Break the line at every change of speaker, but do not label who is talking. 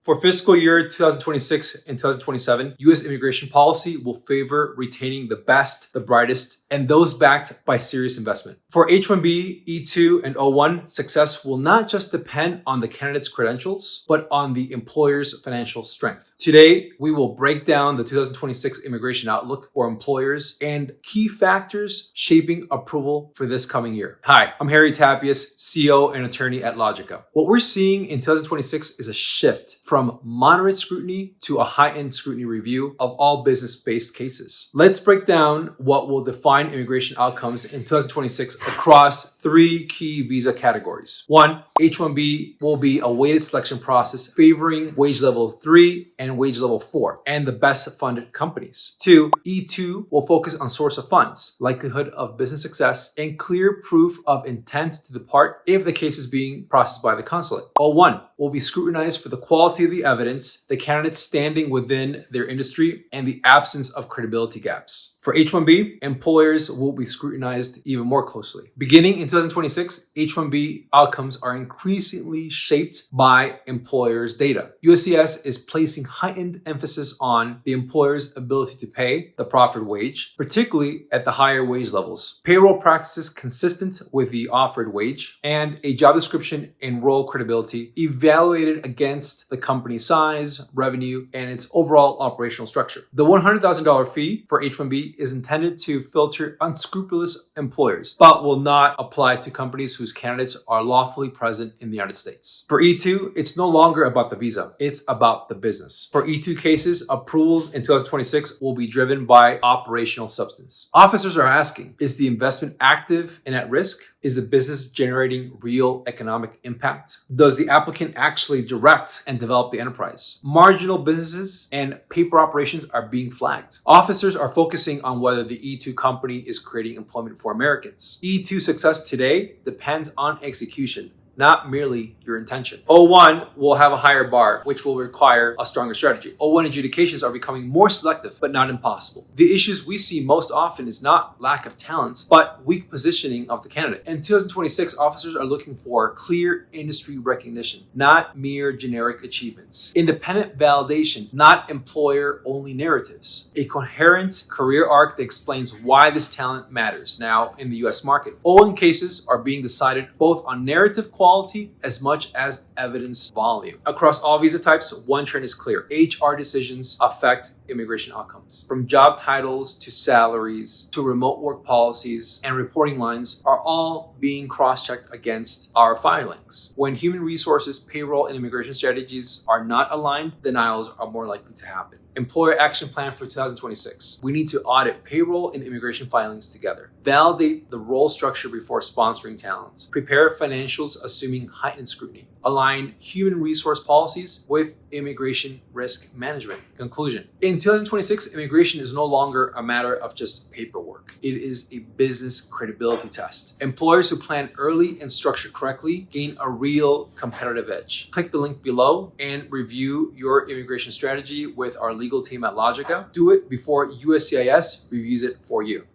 For fiscal year 2026 and 2027, U.S. immigration policy will favor retaining the best, the brightest, and those backed by serious investment. For H-1B, E-2, and O-1, success will not just depend on the candidate's credentials, but on the employer's financial strength. Today, we will break down the 2026 immigration outlook for employers and key factors shaping approval for this coming year. Hi, I'm Tapias, CEO and attorney at Loigica. What we're seeing in 2026 is a shift from moderate scrutiny to a heightened scrutiny review of all business-based cases. Let's break down what will define immigration outcomes in 2026 across three key visa categories. One, H-1B will be a weighted selection process favoring wage level 3 and wage level 4 and the best funded companies. Two, E-2 will focus on source of funds, likelihood of business success, and clear proof of intent to depart if the case is being processed by the consulate. O-1 will be scrutinized for the quality of the evidence, the candidate's standing within their industry, and the absence of credibility gaps. For H-1B, employers will be scrutinized even more closely. Beginning in 2026, H-1B outcomes are increasingly shaped by employers' data. USCIS is placing heightened emphasis on the employer's ability to pay the proffered wage, particularly at the higher wage levels. Payroll practices consistent with the offered wage, and a job description and role credibility evaluated against the company's size, revenue, and its overall operational structure. The $100,000 fee for H-1B is intended to filter unscrupulous employers, but will not apply to companies whose candidates are lawfully present in the United States. For E-2, it's no longer about the visa, it's about the business. For E-2 cases, approvals in 2026 will be driven by operational substance. Officers are asking, is the investment active and at risk? Is the business generating real economic impact? Does the applicant actually direct and develop the enterprise? Marginal businesses and paper operations are being flagged. Officers are focusing on whether the E-2 company is creating employment for Americans. E-2 success today depends on execution, not merely your intention. O-1 will have a higher bar, which will require a stronger strategy. O-1 adjudications are becoming more selective, but not impossible. The issues we see most often is not lack of talent, but weak positioning of the candidate. In 2026, officers are looking for clear industry recognition, not mere generic achievements. Independent validation, not employer-only narratives. A coherent career arc that explains why this talent matters now in the US market. O-1 cases are being decided both on narrative quality as much as evidence volume. Across all visa types, one trend is clear. HR decisions affect immigration outcomes. From job titles to salaries to remote work policies and reporting lines are all being cross-checked against our filings. When human resources, payroll, and immigration strategies are not aligned, denials are more likely to happen. Employer action plan for 2026. We need to audit payroll and immigration filings together. Validate the role structure before sponsoring talent. Prepare financials assuming heightened scrutiny. Align human resource policies with immigration risk management. Conclusion. In 2026, immigration is no longer a matter of just paperwork. It is a business credibility test. Employers who plan early and structure correctly gain a real competitive edge. Click the link below and review your immigration strategy with our legal team at Loigica. Do it before USCIS reviews it for you.